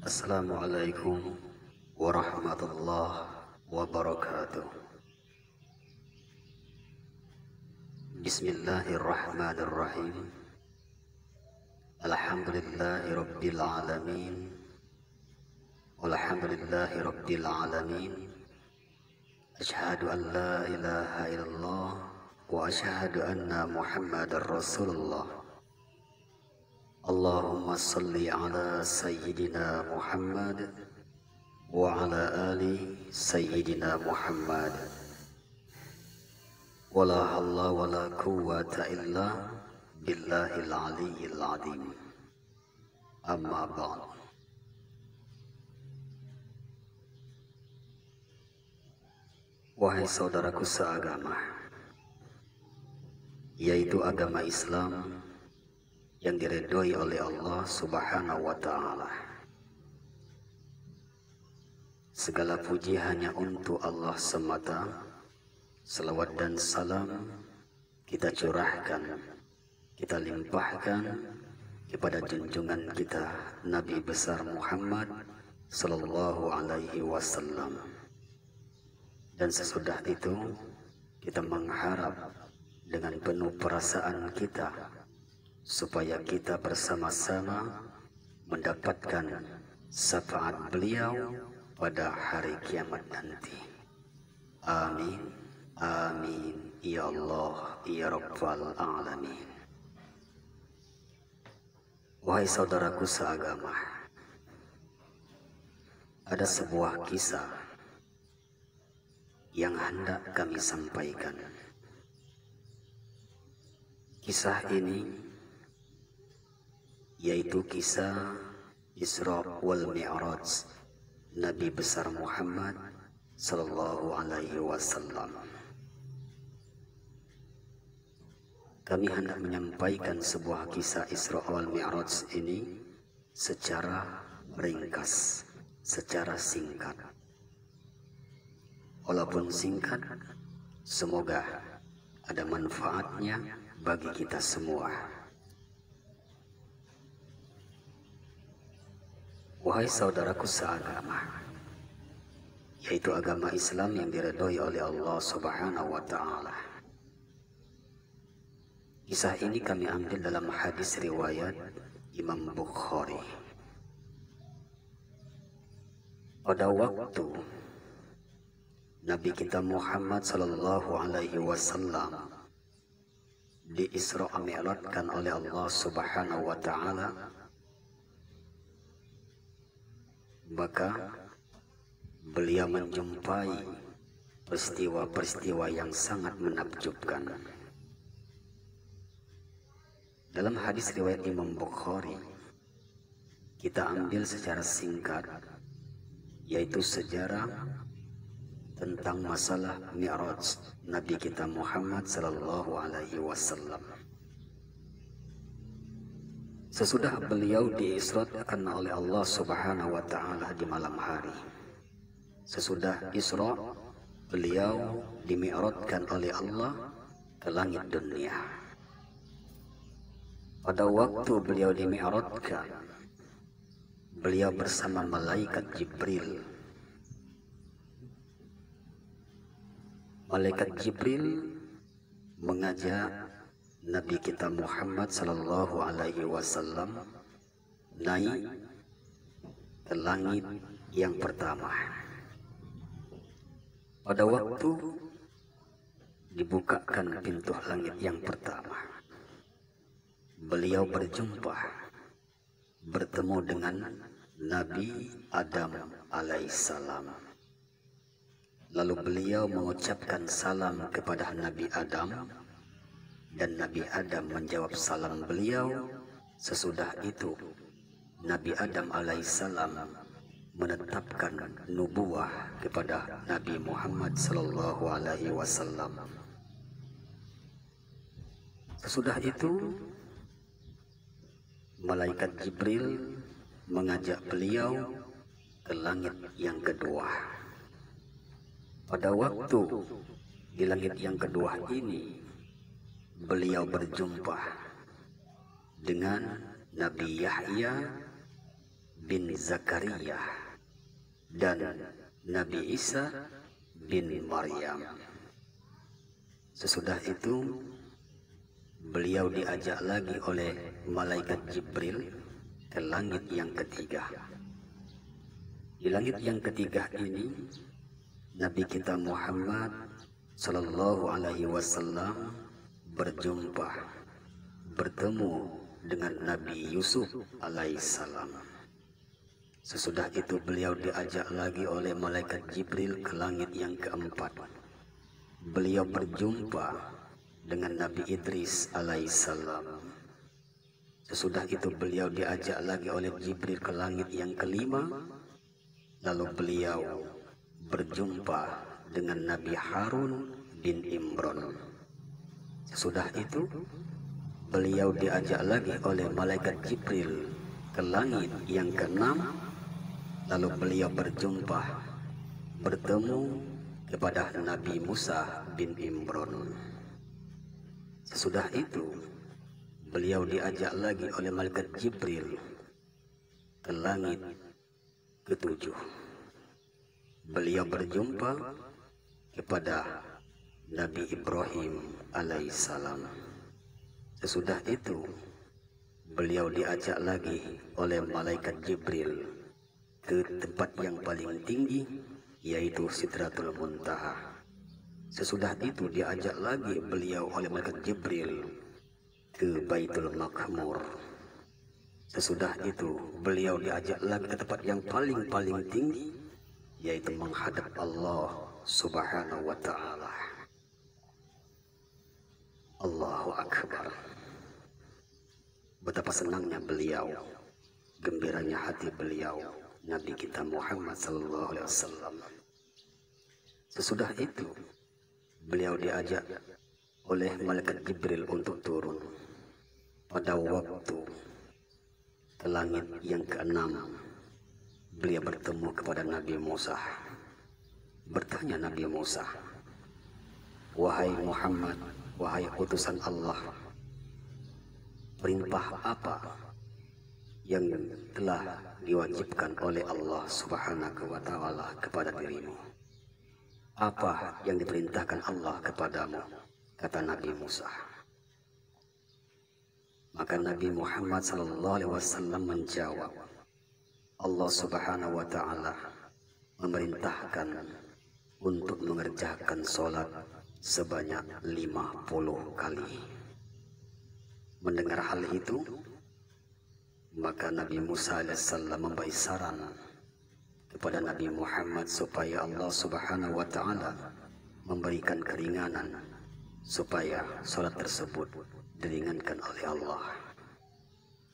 Assalamualaikum warahmatullahi wabarakatuh. Bismillahirrahmanirrahim. Alhamdulillahi rabbil alamin. Walhamdulillahi rabbil alamin. Asyhadu an la ilaha illallah wa asyhadu anna Muhammadar Rasulullah. Allahumma salli ala Sayyidina Muhammad wa ala ali Sayyidina Muhammad. Wala hawla wala quwwata illa billahil aliyyil azim. Amma ba'd. Wahai saudaraku seagama, yaitu agama Islam yang diridhoi oleh Allah Subhanahu wa Ta'ala. Segala puji hanya untuk Allah semata. Selawat dan salam kita curahkan, kita limpahkan kepada junjungan kita Nabi besar Muhammad sallallahu alaihi wasallam. Dan sesudah itu kita mengharap dengan penuh perasaan kita supaya kita bersama-sama mendapatkan syafaat beliau pada hari kiamat nanti. Amin, amin, ya Allah, ya Rabbal Alamin. Wahai saudaraku seagama, ada sebuah kisah yang hendak kami sampaikan. Kisah ini yaitu kisah Isra wal Mi'raj Nabi besar Muhammad sallallahu alaihi wasallam. Kami hendak menyampaikan sebuah kisah Isra wal Mi'raj ini secara ringkas, secara singkat. Walaupun singkat, semoga ada manfaatnya bagi kita semua. Wahai saudaraku seagama, yaitu agama Islam yang diridhoi oleh Allah Subhanahu wa Ta'ala. Kisah ini kami ambil dalam hadis riwayat Imam Bukhari. Pada waktu Nabi kita Muhammad sallallahu alaihi wasallam di Isra Mi'rajkan oleh Allah Subhanahu wa Ta'ala, maka beliau menjumpai peristiwa-peristiwa yang sangat menakjubkan. Dalam hadis riwayat Imam Bukhari, kita ambil secara singkat, yaitu sejarah tentang masalah Mi'raj Nabi kita Muhammad sallallahu alaihi wasallam. Sesudah beliau diisrakan oleh Allah Subhanahu wa Ta'ala di malam hari. Sesudah Isra, beliau dimi'rajkan oleh Allah ke langit dunia. Pada waktu beliau dimi'rajkan, beliau bersama malaikat Jibril. Malaikat Jibril mengajak Nabi kita Muhammad sallallahu alaihi wasallam naik ke langit yang pertama. Pada waktu dibukakan pintu langit yang pertama, beliau bertemu dengan Nabi Adam alaihissalam. Lalu beliau mengucapkan salam kepada Nabi Adam, dan Nabi Adam menjawab salam beliau. Sesudah itu Nabi Adam alaihissalam menetapkan nubuah kepada Nabi Muhammad sallallahu alaihi wasallam. Sesudah itu malaikat Jibril mengajak beliau ke langit yang kedua. Pada waktu di langit yang kedua ini, beliau berjumpa dengan Nabi Yahya bin Zakaria dan Nabi Isa bin Maryam. Sesudah itu beliau diajak lagi oleh malaikat Jibril ke langit yang ketiga. Di langit yang ketiga ini Nabi kita Muhammad sallallahu alaihi wasallam bertemu dengan Nabi Yusuf alaihissalam. Sesudah itu beliau diajak lagi oleh malaikat Jibril ke langit yang keempat. Beliau berjumpa dengan Nabi Idris alaihissalam. Sesudah itu beliau diajak lagi oleh Jibril ke langit yang kelima. Lalu beliau berjumpa dengan Nabi Harun bin Imran. Sesudah itu beliau diajak lagi oleh malaikat Jibril ke langit yang keenam. Lalu beliau bertemu kepada Nabi Musa bin Imran. Sesudah itu beliau diajak lagi oleh malaikat Jibril ke langit ketujuh. Beliau berjumpa kepada Nabi Ibrahim alaihissalam. Sesudah itu beliau diajak lagi oleh malaikat Jibril ke tempat yang paling tinggi, yaitu Sidratul Muntaha. Sesudah itu diajak lagi beliau oleh malaikat Jibril ke Baitul Maqmur. Sesudah itu beliau diajak lagi ke tempat yang paling tinggi, yaitu menghadap Allah Subhanahu wa ta'ala. Allahu Akbar. Betapa senangnya beliau, gembiranya hati beliau, Nabi kita Muhammad sallallahu alaihi wasallam. Sesudah itu beliau diajak oleh malaikat Jibril untuk turun pada waktu ke langit yang keenam. Beliau bertemu kepada Nabi Musa. Bertanya Nabi Musa, "Wahai Muhammad, wahai utusan Allah, perintah apa yang telah diwajibkan oleh Allah Subhanahu wa ta'ala kepada dirimu? Apa yang diperintahkan Allah kepadamu?" Kata Nabi Musa. Maka Nabi Muhammad sallallahu alaihi wasallam menjawab, Allah Subhanahu wa ta'ala memerintahkan untuk mengerjakan sholat sebanyak 50 kali. Mendengar hal itu, maka Nabi Musa alaihissalam memberi saran kepada Nabi Muhammad supaya Allah Subhanahu wa ta'ala memberikan keringanan supaya sholat tersebut diringankan oleh Allah.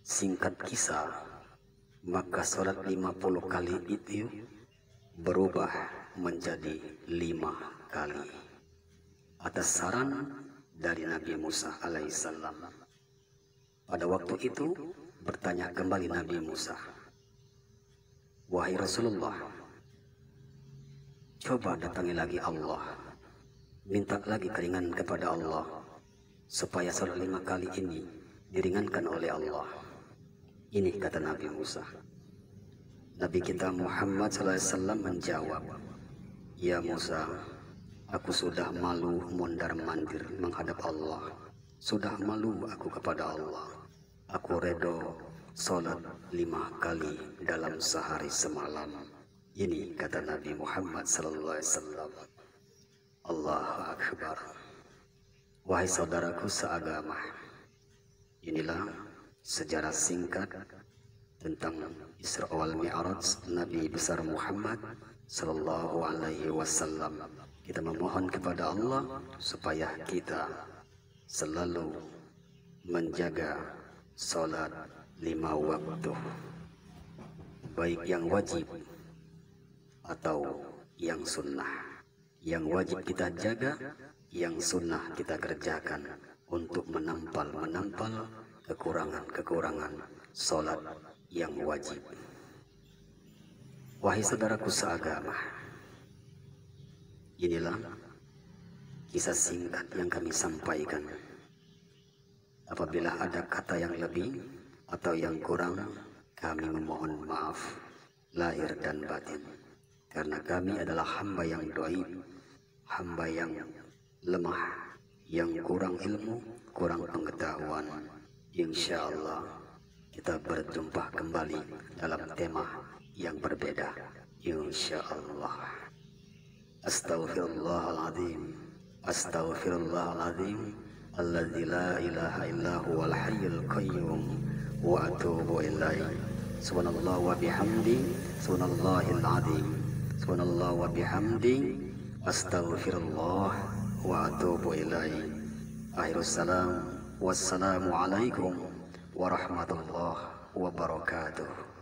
Singkat kisah, maka sholat 50 kali itu berubah menjadi 5 kali atas saran dari Nabi Musa alaihissalam. Pada waktu itu bertanya kembali Nabi Musa, "Wahai Rasulullah, coba datangi lagi Allah, minta lagi keringanan kepada Allah supaya sholat 5 kali ini diringankan oleh Allah." Ini kata Nabi Musa. Nabi kita Muhammad SAW menjawab, "Ya Musa, aku sudah malu mondar-mandir menghadap Allah. Sudah malu aku kepada Allah. Aku redo sholat 5 kali dalam sehari semalam." Ini kata Nabi Muhammad SAW. Allahu Akbar. Wahai saudaraku seagama, inilah sejarah singkat tentang Isra wal Mi'raj Nabi besar Muhammad sallallahu alaihi wasallam. Kita memohon kepada Allah supaya kita selalu menjaga salat 5 waktu, baik yang wajib atau yang sunnah. Yang wajib kita jaga, yang sunnah kita kerjakan untuk menampal kekurangan salat yang wajib. Wahai saudaraku seagama, inilah kisah singkat yang kami sampaikan. Apabila ada kata yang lebih atau yang kurang, Kami memohon maaf lahir dan batin, karena kami adalah hamba yang dhaif, hamba yang lemah, yang kurang ilmu, kurang pengetahuan. Insya Allah kita berjumpa kembali dalam tema yang berbeda. Insya Allah. Astaghfirullahaladzim, astaghfirullahaladzim, alladzi la ilaha illa huwal hayyul qayyum, wa atubu ilaih. Subhanallah wa bihamdi, subhanallahil azim, subhanallah wa bihamdi, astaghfirullah wa atubu ilaih. Akhirus salam, wassalamu alaikum warahmatullahi wabarakatuh.